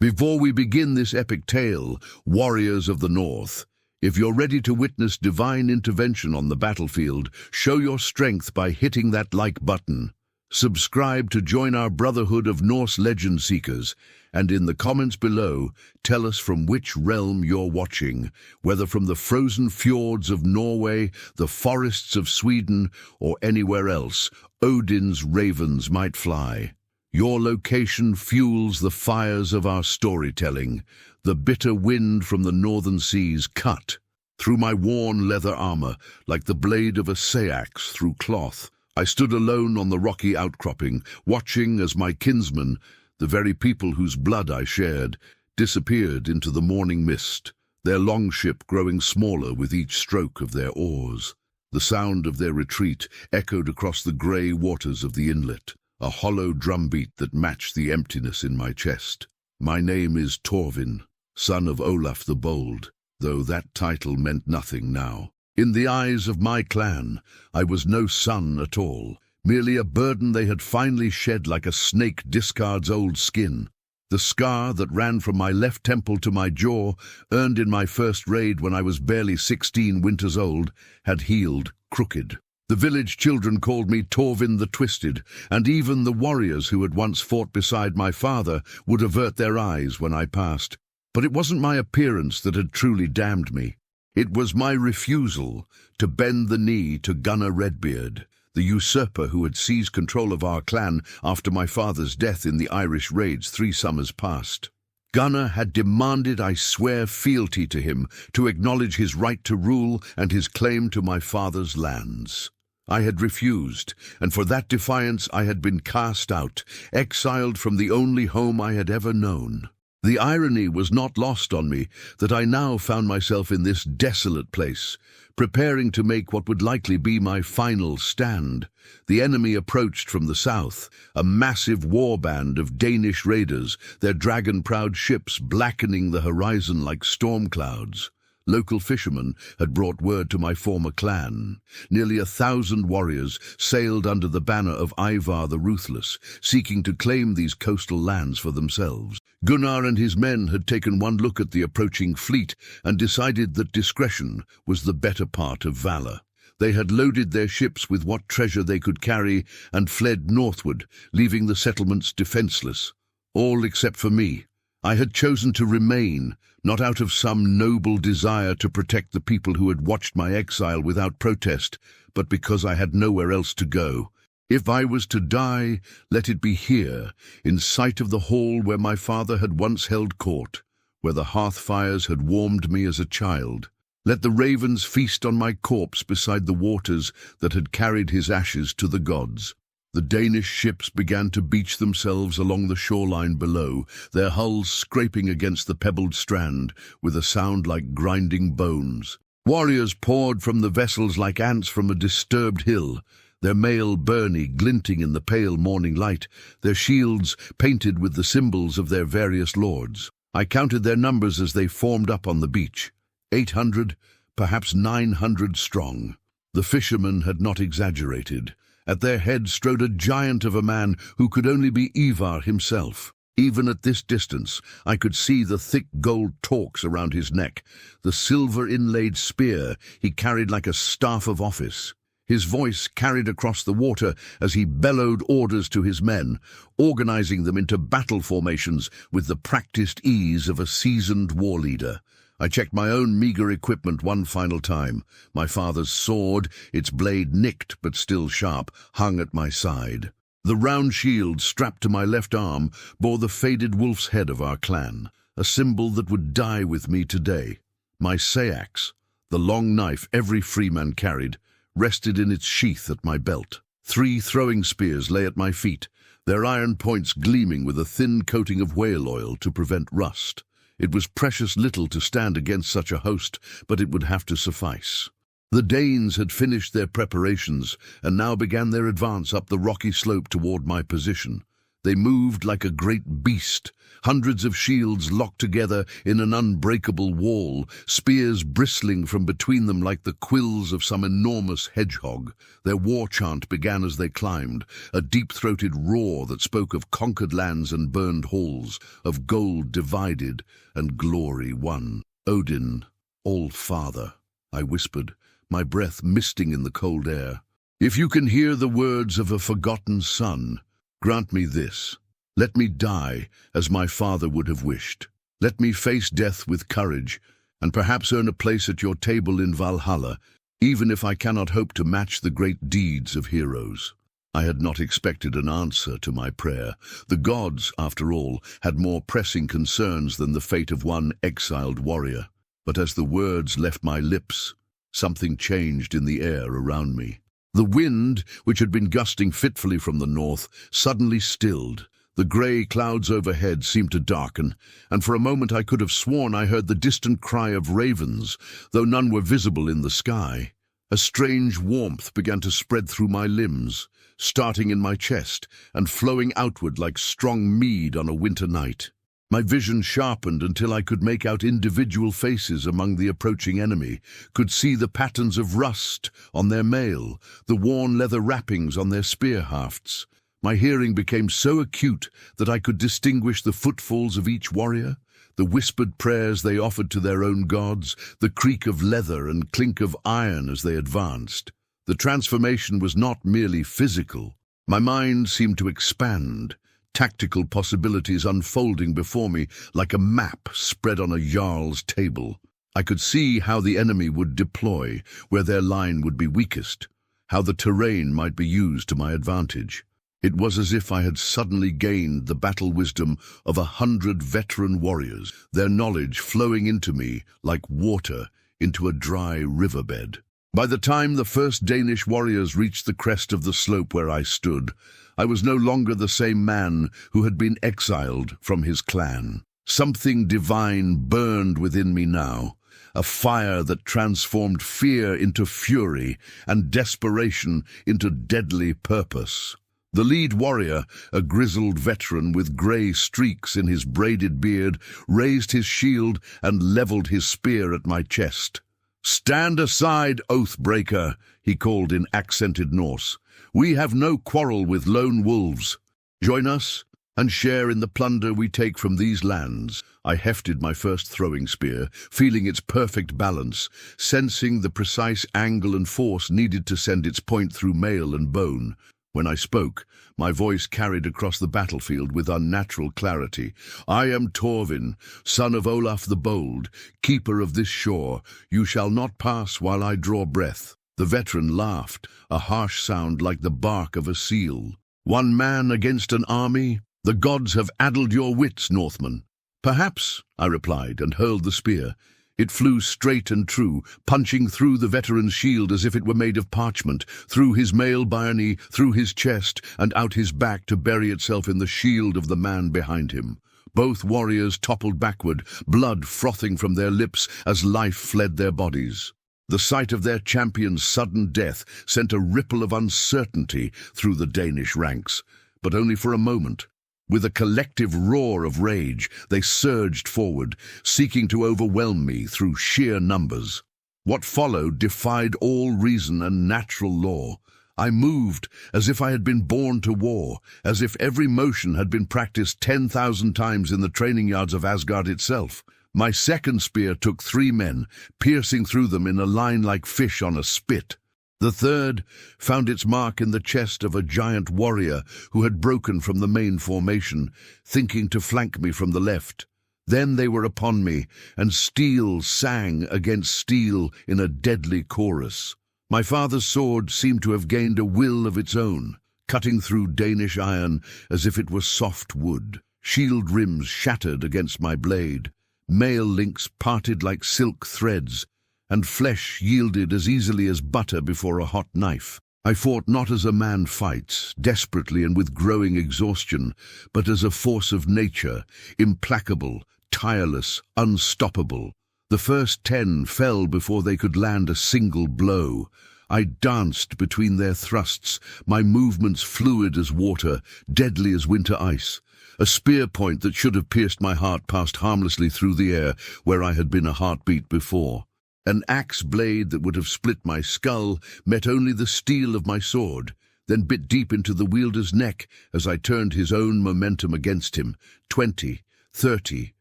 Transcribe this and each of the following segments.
Before we begin this epic tale, warriors of the North, if you're ready to witness divine intervention on the battlefield, show your strength by hitting that like button. Subscribe to join our brotherhood of Norse legend seekers, and in the comments below, tell us from which realm you're watching, whether from the frozen fjords of Norway, the forests of Sweden, or anywhere else Odin's ravens might fly. Your location fuels the fires of our storytelling. The bitter wind from the northern seas cut through my worn leather armor like the blade of a sayax through cloth. I stood alone on the rocky outcropping, watching as my kinsmen, the very people whose blood I shared, disappeared into the morning mist, their longship growing smaller with each stroke of their oars. The sound of their retreat echoed across the grey waters of the inlet, a hollow drumbeat that matched the emptiness in my chest. My name is Thorvin, son of Olaf the Bold, though that title meant nothing now. In the eyes of my clan, I was no son at all, merely a burden they had finally shed like a snake discards old skin. The scar that ran from my left temple to my jaw, earned in my first raid when I was barely 16 winters old, had healed crooked. The village children called me Thorvin the Twisted, and even the warriors who had once fought beside my father would avert their eyes when I passed. But it wasn't my appearance that had truly damned me. It was my refusal to bend the knee to Gunnar Redbeard, the usurper who had seized control of our clan after my father's death in the Irish raids 3 summers past. Gunnar had demanded I swear fealty to him, to acknowledge his right to rule and his claim to my father's lands. I had refused, and for that defiance I had been cast out, exiled from the only home I had ever known. The irony was not lost on me that I now found myself in this desolate place, preparing to make what would likely be my final stand. The enemy approached from the south, a massive warband of Danish raiders, their dragon-proud ships blackening the horizon like storm clouds. Local fishermen had brought word to my former clan. Nearly 1,000 warriors sailed under the banner of Ivar the Ruthless, seeking to claim these coastal lands for themselves. Gunnar and his men had taken one look at the approaching fleet and decided that discretion was the better part of valor. They had loaded their ships with what treasure they could carry and fled northward, leaving the settlements defenseless. All except for me. I had chosen to remain, not out of some noble desire to protect the people who had watched my exile without protest, but because I had nowhere else to go. If I was to die, let it be here, in sight of the hall where my father had once held court, where the hearth fires had warmed me as a child. Let the ravens feast on my corpse beside the waters that had carried his ashes to the gods. The Danish ships began to beach themselves along the shoreline below, their hulls scraping against the pebbled strand with a sound like grinding bones. Warriors poured from the vessels like ants from a disturbed hill, their mail burny glinting in the pale morning light, their shields painted with the symbols of their various lords. I counted their numbers as they formed up on the beach. 800, perhaps 900 strong. The fishermen had not exaggerated. At their head strode a giant of a man who could only be Ivar himself. Even at this distance, I could see the thick gold torques around his neck, the silver-inlaid spear he carried like a staff of office. His voice carried across the water as he bellowed orders to his men, organizing them into battle formations with the practiced ease of a seasoned war leader. I checked my own meager equipment one final time. My father's sword, its blade nicked but still sharp, hung at my side. The round shield strapped to my left arm bore the faded wolf's head of our clan, a symbol that would die with me today. My sayax, the long knife every freeman carried, rested in its sheath at my belt. 3 throwing spears lay at my feet, their iron points gleaming with a thin coating of whale oil to prevent rust. It was precious little to stand against such a host, but it would have to suffice. The Danes had finished their preparations and now began their advance up the rocky slope toward my position. They moved like a great beast, hundreds of shields locked together in an unbreakable wall, spears bristling from between them like the quills of some enormous hedgehog. Their war chant began as they climbed, a deep-throated roar that spoke of conquered lands and burned halls, of gold divided and glory won. Odin, All-Father, I whispered, my breath misting in the cold air. If you can hear the words of a forgotten son, grant me this. Let me die as my father would have wished. Let me face death with courage, and perhaps earn a place at your table in Valhalla, even if I cannot hope to match the great deeds of heroes. I had not expected an answer to my prayer. The gods, after all, had more pressing concerns than the fate of one exiled warrior. But as the words left my lips, something changed in the air around me. The wind, which had been gusting fitfully from the north, suddenly stilled. The grey clouds overhead seemed to darken, and for a moment I could have sworn I heard the distant cry of ravens, though none were visible in the sky. A strange warmth began to spread through my limbs, starting in my chest and flowing outward like strong mead on a winter night. My vision sharpened until I could make out individual faces among the approaching enemy, could see the patterns of rust on their mail, the worn leather wrappings on their spear hafts. My hearing became so acute that I could distinguish the footfalls of each warrior, the whispered prayers they offered to their own gods, the creak of leather and clink of iron as they advanced. The transformation was not merely physical. My mind seemed to expand, tactical possibilities unfolding before me like a map spread on a jarl's table. I could see how the enemy would deploy, where their line would be weakest, how the terrain might be used to my advantage. It was as if I had suddenly gained the battle wisdom of 100 veteran warriors, their knowledge flowing into me like water into a dry riverbed. By the time the first Danish warriors reached the crest of the slope where I stood, I was no longer the same man who had been exiled from his clan. Something divine burned within me now, a fire that transformed fear into fury and desperation into deadly purpose. The lead warrior, a grizzled veteran with grey streaks in his braided beard, raised his shield and leveled his spear at my chest. "Stand aside, oath-breaker," he called in accented Norse. "We have no quarrel with lone wolves. Join us and share in the plunder we take from these lands." I hefted my first throwing spear, feeling its perfect balance, sensing the precise angle and force needed to send its point through mail and bone. When I spoke, my voice carried across the battlefield with unnatural clarity. "I am Torvin, son of Olaf the Bold, keeper of this shore. You shall not pass while I draw breath." The veteran laughed, a harsh sound like the bark of a seal. "One man against an army? The gods have addled your wits, Northman." "Perhaps," I replied, and hurled the spear. It flew straight and true, punching through the veteran's shield as if it were made of parchment, through his mail byrnie, through his chest, and out his back to bury itself in the shield of the man behind him. Both warriors toppled backward, blood frothing from their lips as life fled their bodies. The sight of their champion's sudden death sent a ripple of uncertainty through the Danish ranks, but only for a moment. With a collective roar of rage, they surged forward, seeking to overwhelm me through sheer numbers. What followed defied all reason and natural law. I moved as if I had been born to war, as if every motion had been practiced 10,000 times in the training yards of Asgard itself. My second spear took 3 men, piercing through them in a line like fish on a spit. The third found its mark in the chest of a giant warrior who had broken from the main formation, thinking to flank me from the left. Then they were upon me, and steel sang against steel in a deadly chorus. My father's sword seemed to have gained a will of its own, cutting through Danish iron as if it were soft wood. Shield rims shattered against my blade, mail links parted like silk threads, and flesh yielded as easily as butter before a hot knife. I fought not as a man fights, desperately and with growing exhaustion, but as a force of nature, implacable, tireless, unstoppable. The first 10 fell before they could land a single blow. I danced between their thrusts, my movements fluid as water, deadly as winter ice. A spear point that should have pierced my heart passed harmlessly through the air where I had been a heartbeat before. An axe blade that would have split my skull met only the steel of my sword, then bit deep into the wielder's neck as I turned his own momentum against him. 20, 30,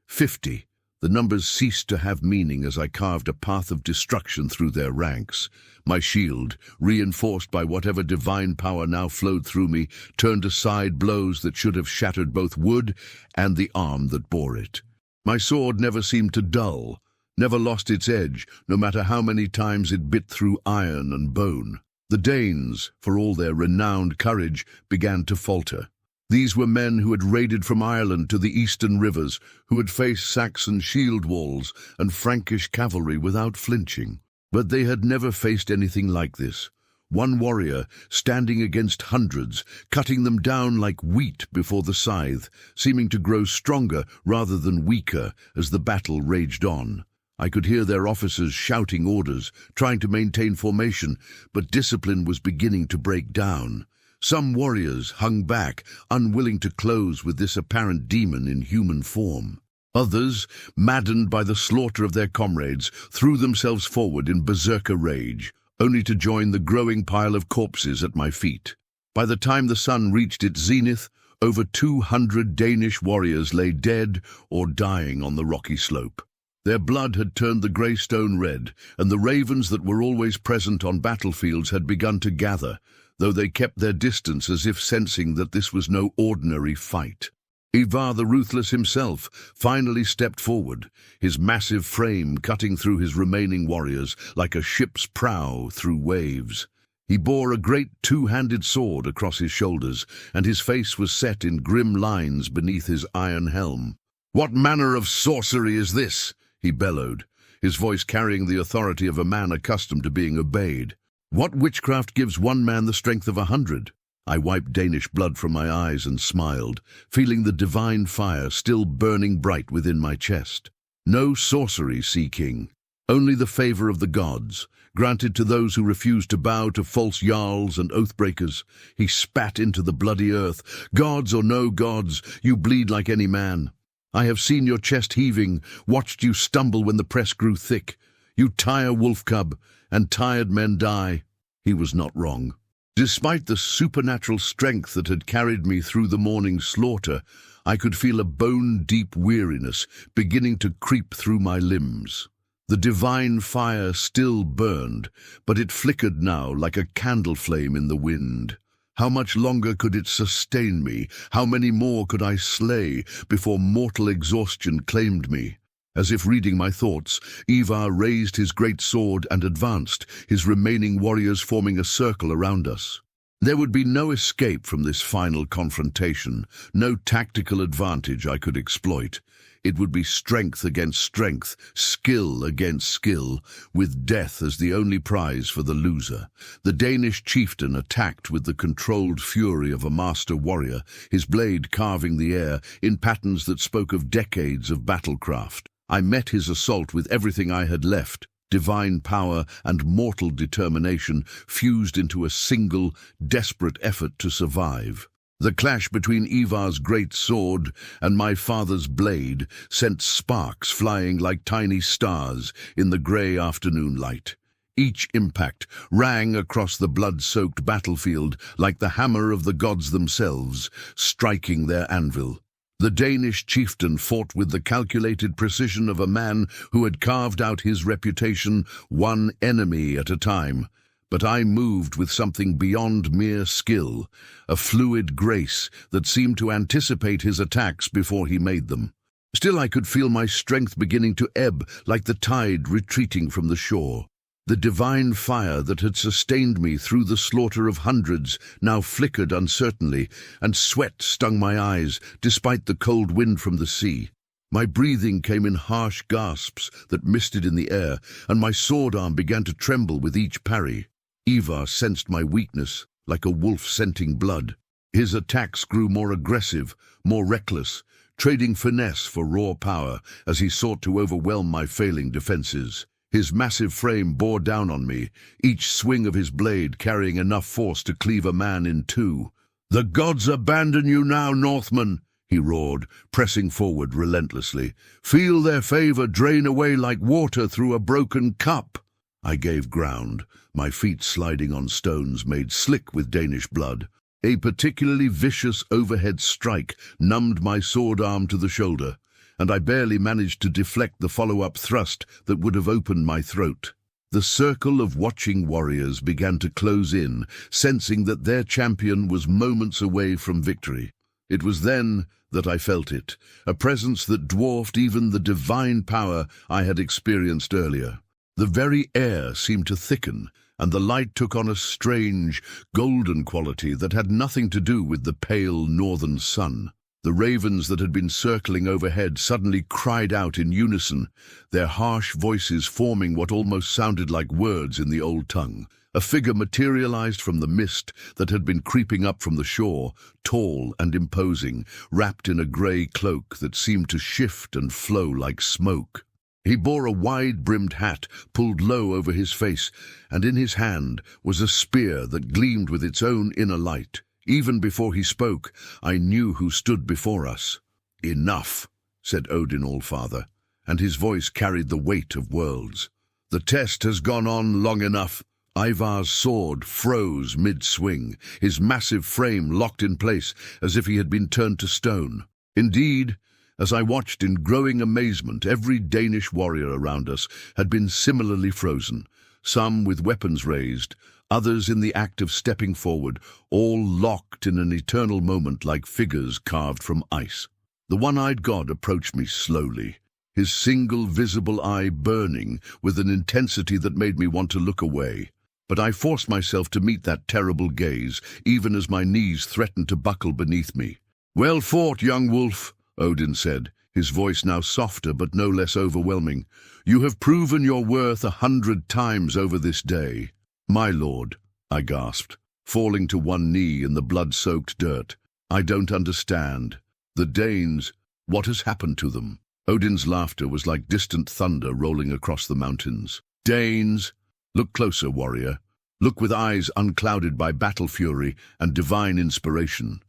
50. The numbers ceased to have meaning as I carved a path of destruction through their ranks. My shield, reinforced by whatever divine power now flowed through me, turned aside blows that should have shattered both wood and the arm that bore it. My sword never seemed to dull, never lost its edge, no matter how many times it bit through iron and bone. The Danes, for all their renowned courage, began to falter. These were men who had raided from Ireland to the eastern rivers, who had faced Saxon shield walls and Frankish cavalry without flinching. But they had never faced anything like this. One warrior, standing against hundreds, cutting them down like wheat before the scythe, seeming to grow stronger rather than weaker as the battle raged on. I could hear their officers shouting orders, trying to maintain formation, but discipline was beginning to break down. Some warriors hung back, unwilling to close with this apparent demon in human form. Others, maddened by the slaughter of their comrades, threw themselves forward in berserker rage, only to join the growing pile of corpses at my feet. By the time the sun reached its zenith, over 200 Danish warriors lay dead or dying on the rocky slope. Their blood had turned the grey stone red, and the ravens that were always present on battlefields had begun to gather, though they kept their distance as if sensing that this was no ordinary fight. Ivar the Ruthless himself finally stepped forward, his massive frame cutting through his remaining warriors like a ship's prow through waves. He bore a great two-handed sword across his shoulders, and his face was set in grim lines beneath his iron helm. "What manner of sorcery is this?" he bellowed, his voice carrying the authority of a man accustomed to being obeyed. "What witchcraft gives one man the strength of 100? I wiped Danish blood from my eyes and smiled, feeling the divine fire still burning bright within my chest. No sorcery, Sea King, only the favor of the gods, granted to those who refuse to bow to false jarls and oathbreakers. He spat into the bloody earth. "Gods or no gods, you bleed like any man. I have seen your chest heaving, watched you stumble when the press grew thick. You tire wolf cub, and tired men die." He was not wrong. Despite the supernatural strength that had carried me through the morning's slaughter, I could feel a bone-deep weariness beginning to creep through my limbs. The divine fire still burned, but it flickered now like a candle flame in the wind. How much longer could it sustain me? How many more could I slay before mortal exhaustion claimed me? As if reading my thoughts, Ivar raised his great sword and advanced, his remaining warriors forming a circle around us. There would be no escape from this final confrontation, no tactical advantage I could exploit. It would be strength against strength, skill against skill, with death as the only prize for the loser. The Danish chieftain attacked with the controlled fury of a master warrior, his blade carving the air in patterns that spoke of decades of battlecraft. I met his assault with everything I had left, divine power and mortal determination fused into a single, desperate effort to survive. The clash between Ivar's great sword and my father's blade sent sparks flying like tiny stars in the grey afternoon light. Each impact rang across the blood-soaked battlefield like the hammer of the gods themselves, striking their anvil. The Danish chieftain fought with the calculated precision of a man who had carved out his reputation one enemy at a time. But I moved with something beyond mere skill, a fluid grace that seemed to anticipate his attacks before he made them. Still, I could feel my strength beginning to ebb like the tide retreating from the shore. The divine fire that had sustained me through the slaughter of hundreds now flickered uncertainly, and sweat stung my eyes despite the cold wind from the sea. My breathing came in harsh gasps that misted in the air, and my sword arm began to tremble with each parry. Ivar sensed my weakness, like a wolf scenting blood. His attacks grew more aggressive, more reckless, trading finesse for raw power as he sought to overwhelm my failing defenses. His massive frame bore down on me, each swing of his blade carrying enough force to cleave a man in two. "The gods abandon you now, Northman," he roared, pressing forward relentlessly. "Feel their favor drain away like water through a broken cup." I gave ground, my feet sliding on stones made slick with Danish blood. A particularly vicious overhead strike numbed my sword arm to the shoulder, and I barely managed to deflect the follow-up thrust that would have opened my throat. The circle of watching warriors began to close in, sensing that their champion was moments away from victory. It was then that I felt it, a presence that dwarfed even the divine power I had experienced earlier. The very air seemed to thicken, and the light took on a strange, golden quality that had nothing to do with the pale northern sun. The ravens that had been circling overhead suddenly cried out in unison, their harsh voices forming what almost sounded like words in the old tongue. A figure materialized from the mist that had been creeping up from the shore, tall and imposing, wrapped in a grey cloak that seemed to shift and flow like smoke. He bore a wide-brimmed hat pulled low over his face, and in his hand was a spear that gleamed with its own inner light. Even before he spoke, I knew who stood before us. "Enough," said Odin Allfather, and his voice carried the weight of worlds. "The test has gone on long enough." Ivar's sword froze mid-swing, his massive frame locked in place as if he had been turned to stone. Indeed, as I watched in growing amazement, every Danish warrior around us had been similarly frozen, some with weapons raised, others in the act of stepping forward, all locked in an eternal moment like figures carved from ice. The one-eyed god approached me slowly, his single visible eye burning with an intensity that made me want to look away. But I forced myself to meet that terrible gaze, even as my knees threatened to buckle beneath me. "Well fought, young wolf," Odin said, his voice now softer but no less overwhelming. "You have proven your worth 100 times over this day." "My lord," I gasped, falling to one knee in the blood-soaked dirt. "I don't understand. The Danes, what has happened to them?" Odin's laughter was like distant thunder rolling across the mountains. "Danes? Look closer, warrior. Look with eyes unclouded by battle fury and divine inspiration."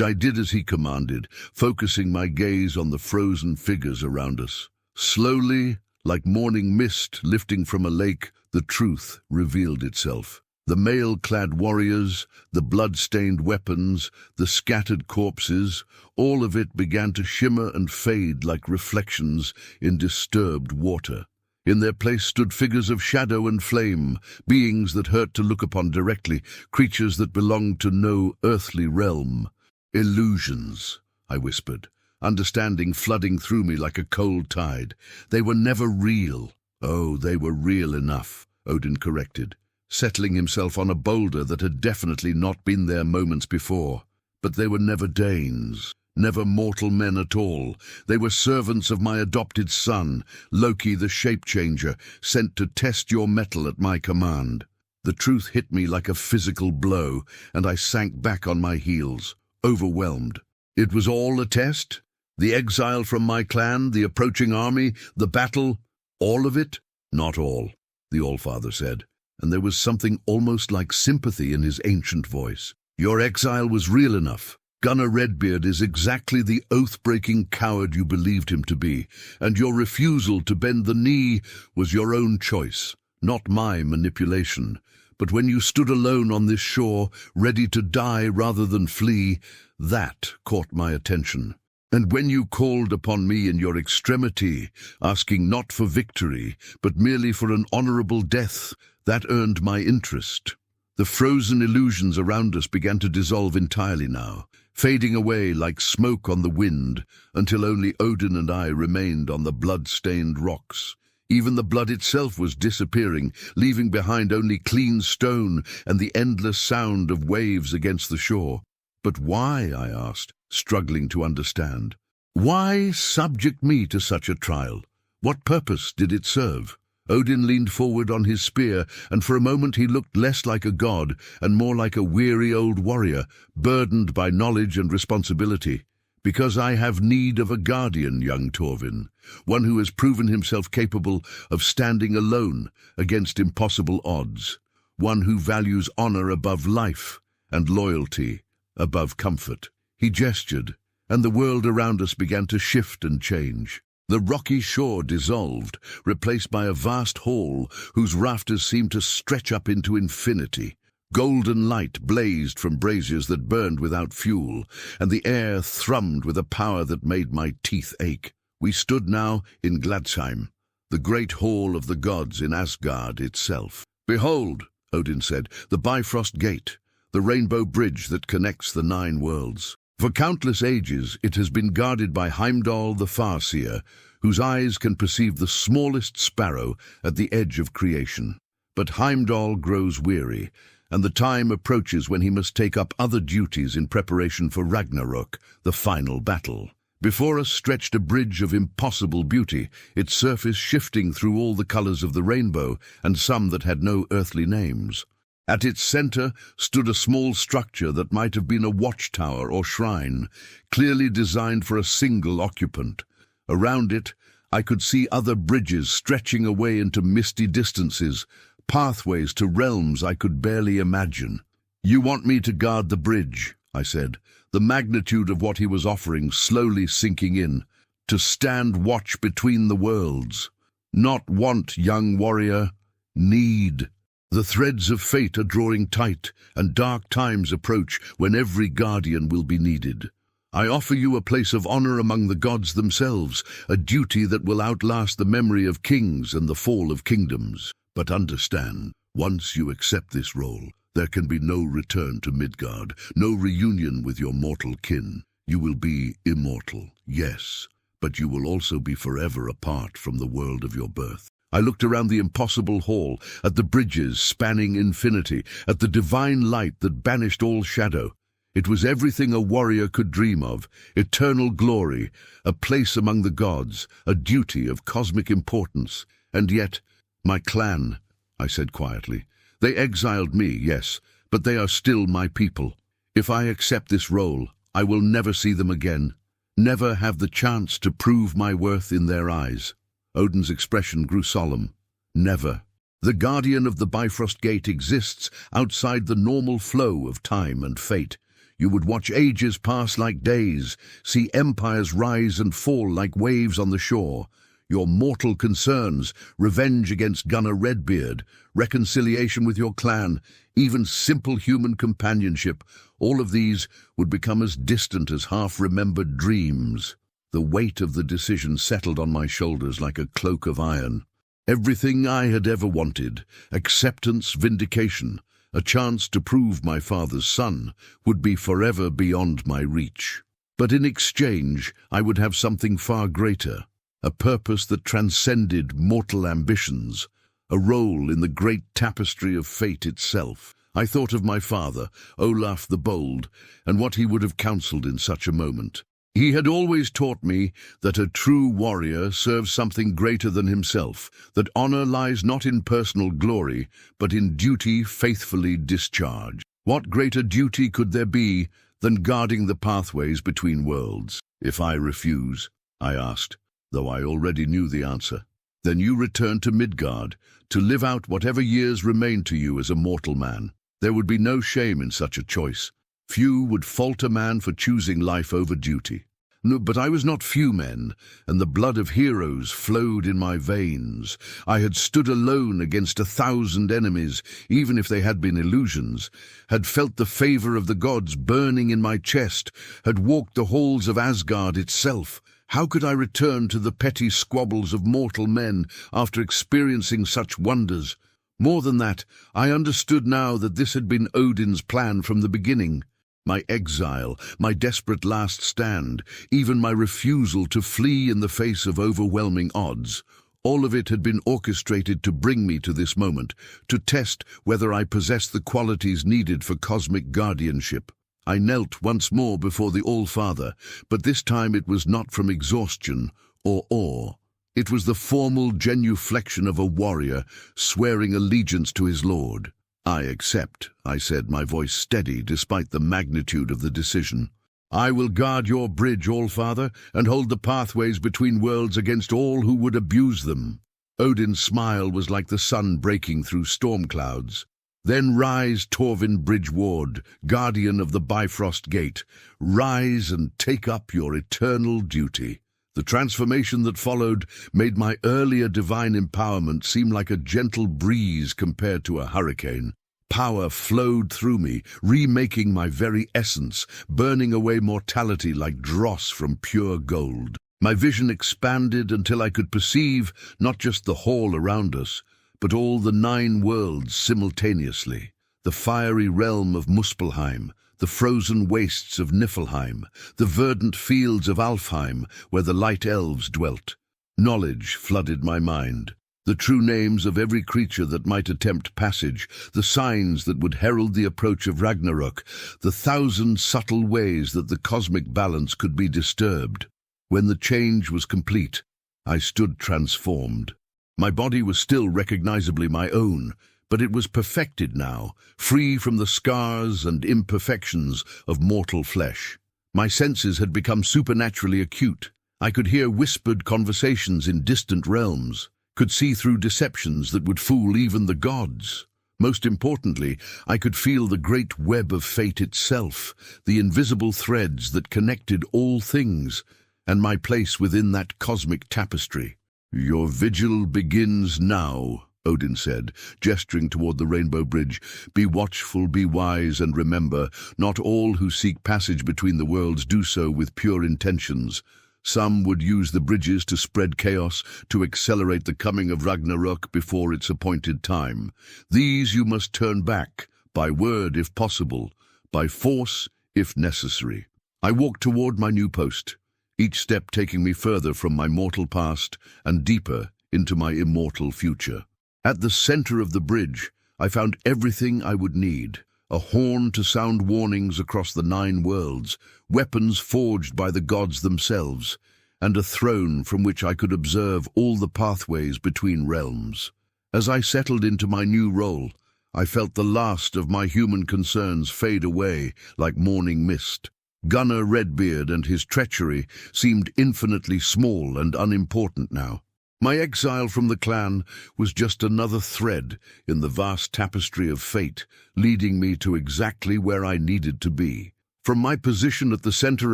I did as he commanded, focusing my gaze on the frozen figures around us. Slowly, like morning mist lifting from a lake, the truth revealed itself. The mail-clad warriors, the blood-stained weapons, the scattered corpses, all of it began to shimmer and fade like reflections in disturbed water. In their place stood figures of shadow and flame, beings that hurt to look upon directly, creatures that belonged to no earthly realm. "Illusions," I whispered, understanding flooding through me like a cold tide. "They were never real." "Oh, they were real enough," Odin corrected, settling himself on a boulder that had definitely not been there moments before. "But they were never Danes, never mortal men at all. They were servants of my adopted son, Loki the shape-changer, sent to test your mettle at my command." The truth hit me like a physical blow, and I sank back on my heels, overwhelmed. It was all a test? The exile from my clan, the approaching army, the battle, all of it? "Not all," the Allfather said, and there was something almost like sympathy in his ancient voice. "Your exile was real enough. Gunnar Redbeard is exactly the oath-breaking coward you believed him to be, and your refusal to bend the knee was your own choice, not my manipulation. But when you stood alone on this shore, ready to die rather than flee, that caught my attention. And when you called upon me in your extremity, asking not for victory, but merely for an honorable death, that earned my interest." The frozen illusions around us began to dissolve entirely now, fading away like smoke on the wind, until only Odin and I remained on the blood-stained rocks. Even the blood itself was disappearing, leaving behind only clean stone and the endless sound of waves against the shore. "But why?" I asked, struggling to understand. "Why subject me to such a trial? What purpose did it serve?" Odin leaned forward on his spear, and for a moment he looked less like a god and more like a weary old warrior, burdened by knowledge and responsibility. Because I have need of a guardian, young Torvin, one who has proven himself capable of standing alone against impossible odds, one who values honor above life and loyalty above comfort." He gestured, and the world around us began to shift and change. The rocky shore dissolved, replaced by a vast hall whose rafters seemed to stretch up into infinity. Golden light blazed from braziers that burned without fuel, and the air thrummed with a power that made my teeth ache. We stood now in Gladsheim, the great hall of the gods in Asgard itself. "Behold," Odin said, "the Bifrost Gate, the rainbow bridge that connects the 9 worlds. For countless ages it has been guarded by Heimdall the Farseer, whose eyes can perceive the smallest sparrow at the edge of creation. But Heimdall grows weary, and the time approaches when he must take up other duties in preparation for Ragnarok, the final battle. Before us stretched a bridge of impossible beauty, its surface shifting through all the colors of the rainbow, and some that had no earthly names. At its center stood a small structure that might have been a watchtower or shrine, clearly designed for a single occupant. Around it, I could see other bridges stretching away into misty distances, pathways to realms I could barely imagine. "You want me to guard the bridge," I said, the magnitude of what he was offering slowly sinking in. "To stand watch between the worlds. Not want, young warrior, need. The threads of fate are drawing tight, and dark times approach when every guardian will be needed. I offer you a place of honor among the gods themselves, a duty that will outlast the memory of kings and the fall of kingdoms. But understand, once you accept this role, there can be no return to Midgard, no reunion with your mortal kin. You will be immortal, yes, but you will also be forever apart from the world of your birth." I looked around the impossible hall, at the bridges spanning infinity, at the divine light that banished all shadow. It was everything a warrior could dream of: eternal glory, a place among the gods, a duty of cosmic importance. And yet, "My clan," I said quietly. "They exiled me, yes, but they are still my people. If I accept this role, I will never see them again, never have the chance to prove my worth in their eyes." Odin's expression grew solemn. "Never. The guardian of the Bifrost Gate exists outside the normal flow of time and fate. You would watch ages pass like days, see empires rise and fall like waves on the shore. Your mortal concerns, revenge against Gunnar Redbeard, reconciliation with your clan, even simple human companionship, all of these would become as distant as half-remembered dreams." The weight of the decision settled on my shoulders like a cloak of iron. Everything I had ever wanted, acceptance, vindication, a chance to prove my father's son, would be forever beyond my reach. But in exchange, I would have something far greater, a purpose that transcended mortal ambitions, a role in the great tapestry of fate itself. I thought of my father, Olaf the Bold, and what he would have counseled in such a moment. He had always taught me that a true warrior serves something greater than himself, that honor lies not in personal glory, but in duty faithfully discharged. What greater duty could there be than guarding the pathways between worlds? "If I refuse," I asked, though I already knew the answer, "then you return to Midgard, to live out whatever years remain to you as a mortal man. There would be no shame in such a choice. Few would fault a man for choosing life over duty." No, but I was not few men, and the blood of heroes flowed in my veins. I had stood alone against 1,000 enemies, even if they had been illusions, had felt the favor of the gods burning in my chest, had walked the halls of Asgard itself. How could I return to the petty squabbles of mortal men after experiencing such wonders? More than that, I understood now that this had been Odin's plan from the beginning. My exile, my desperate last stand, even my refusal to flee in the face of overwhelming odds, all of it had been orchestrated to bring me to this moment, to test whether I possessed the qualities needed for cosmic guardianship. I knelt once more before the All-Father, but this time it was not from exhaustion or awe. It was the formal genuflection of a warrior swearing allegiance to his lord. "I accept," I said, my voice steady despite the magnitude of the decision. I will guard your bridge, All-Father, and hold the pathways between worlds against all who would abuse them." Odin's smile was like the sun breaking through storm clouds. "Then rise, Torvin Bridge Ward, guardian of the Bifrost Gate. Rise and take up your eternal duty." The transformation that followed made my earlier divine empowerment seem like a gentle breeze compared to a hurricane. Power flowed through me, remaking my very essence, burning away mortality like dross from pure gold. My vision expanded until I could perceive not just the hall around us, but all the 9 worlds simultaneously. The fiery realm of Muspelheim, the frozen wastes of Niflheim, the verdant fields of Alfheim, where the light elves dwelt. Knowledge flooded my mind. The true names of every creature that might attempt passage, the signs that would herald the approach of Ragnarok, the 1,000 subtle ways that the cosmic balance could be disturbed. When the change was complete, I stood transformed. My body was still recognizably my own, but it was perfected now, free from the scars and imperfections of mortal flesh. My senses had become supernaturally acute. I could hear whispered conversations in distant realms, could see through deceptions that would fool even the gods. Most importantly, I could feel the great web of fate itself, the invisible threads that connected all things, and my place within that cosmic tapestry. "Your vigil begins now," Odin said, gesturing toward the Rainbow Bridge. "Be watchful, be wise, and remember, not all who seek passage between the worlds do so with pure intentions. Some would use the bridges to spread chaos, to accelerate the coming of Ragnarok before its appointed time. These you must turn back, by word if possible, by force if necessary." I walked toward my new post, each step taking me further from my mortal past and deeper into my immortal future. At the center of the bridge, I found everything I would need. A horn to sound warnings across the 9 worlds, weapons forged by the gods themselves, and a throne from which I could observe all the pathways between realms. As I settled into my new role, I felt the last of my human concerns fade away like morning mist. Gunnar Redbeard and his treachery seemed infinitely small and unimportant now. My exile from the clan was just another thread in the vast tapestry of fate, leading me to exactly where I needed to be. From my position at the center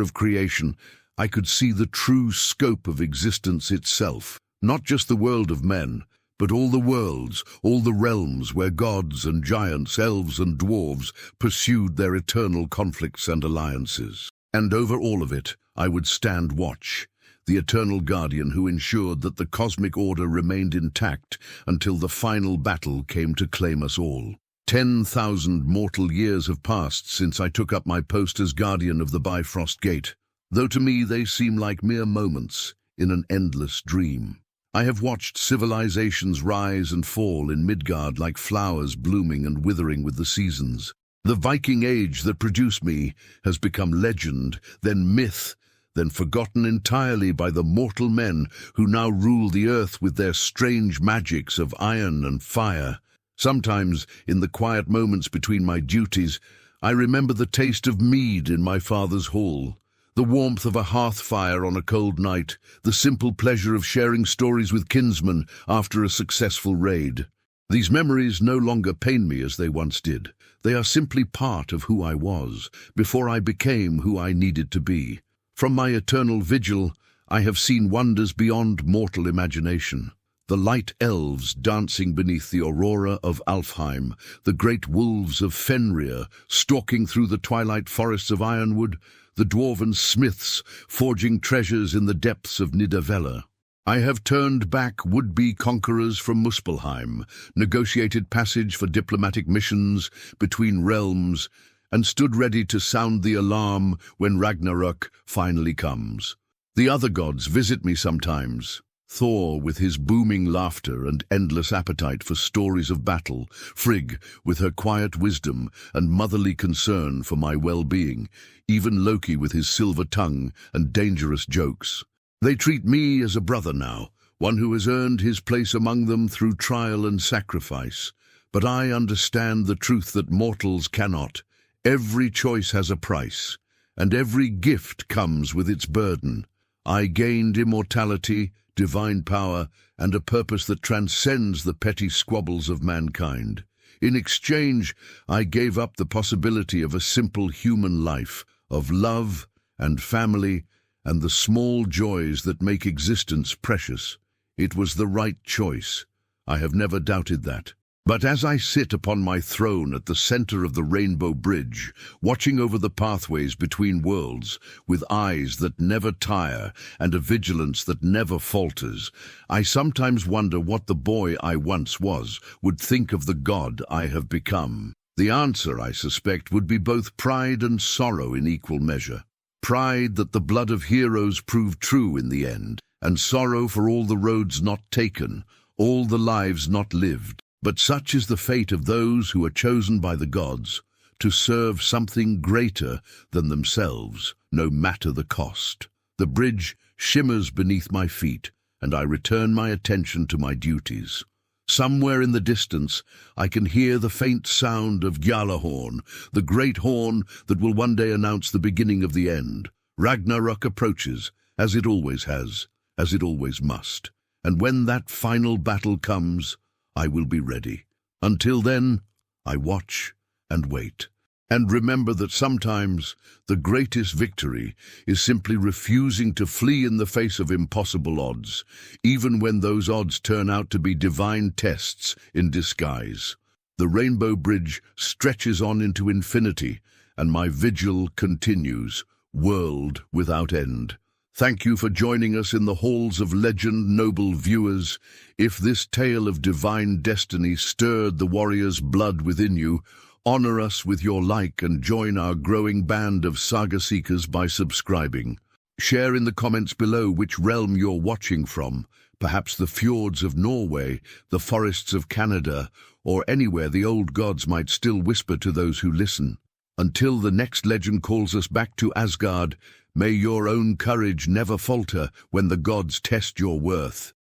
of creation, I could see the true scope of existence itself, not just the world of men, but all the worlds, all the realms where gods and giants, elves and dwarves pursued their eternal conflicts and alliances. And over all of it, I would stand watch, the eternal guardian who ensured that the cosmic order remained intact until the final battle came to claim us all. 10,000 mortal years have passed since I took up my post as guardian of the Bifrost Gate, though to me they seem like mere moments in an endless dream. I have watched civilizations rise and fall in Midgard like flowers blooming and withering with the seasons. The Viking age that produced me has become legend, then myth, then forgotten entirely by the mortal men who now rule the earth with their strange magics of iron and fire. Sometimes, in the quiet moments between my duties, I remember the taste of mead in my father's hall, the warmth of a hearth fire on a cold night, the simple pleasure of sharing stories with kinsmen after a successful raid. These memories no longer pain me as they once did. They are simply part of who I was, before I became who I needed to be. From my eternal vigil, I have seen wonders beyond mortal imagination. The light elves dancing beneath the aurora of Alfheim, the great wolves of Fenrir stalking through the twilight forests of Ironwood, the dwarven smiths forging treasures in the depths of Nidavellir. I have turned back would-be conquerors from Muspelheim, negotiated passage for diplomatic missions between realms, and stood ready to sound the alarm when Ragnarok finally comes. The other gods visit me sometimes. Thor with his booming laughter and endless appetite for stories of battle, Frigg with her quiet wisdom and motherly concern for my well-being, even Loki with his silver tongue and dangerous jokes. They treat me as a brother now, one who has earned his place among them through trial and sacrifice. But I understand the truth that mortals cannot. Every choice has a price, and every gift comes with its burden. I gained immortality, divine power, and a purpose that transcends the petty squabbles of mankind. In exchange, I gave up the possibility of a simple human life, of love and family, and the small joys that make existence precious. It was the right choice. I have never doubted that. But as I sit upon my throne at the center of the Rainbow Bridge, watching over the pathways between worlds, with eyes that never tire and a vigilance that never falters, I sometimes wonder what the boy I once was would think of the god I have become. The answer, I suspect, would be both pride and sorrow in equal measure. Pride that the blood of heroes proved true in the end, and sorrow for all the roads not taken, all the lives not lived. But such is the fate of those who are chosen by the gods to serve something greater than themselves, no matter the cost. The bridge shimmers beneath my feet, and I return my attention to my duties. Somewhere in the distance, I can hear the faint sound of Gjallarhorn, the great horn that will one day announce the beginning of the end. Ragnarok approaches, as it always has, as it always must. And when that final battle comes, I will be ready. Until then, I watch and wait. And remember that sometimes the greatest victory is simply refusing to flee in the face of impossible odds, even when those odds turn out to be divine tests in disguise. The Rainbow Bridge stretches on into infinity, and my vigil continues, world without end. Thank you for joining us in the halls of legend, noble viewers. If this tale of divine destiny stirred the warrior's blood within you, honor us with your like and join our growing band of saga seekers by subscribing. Share in the comments below which realm you're watching from, perhaps the fjords of Norway, the forests of Canada, or anywhere the old gods might still whisper to those who listen. Until the next legend calls us back to Asgard, may your own courage never falter when the gods test your worth.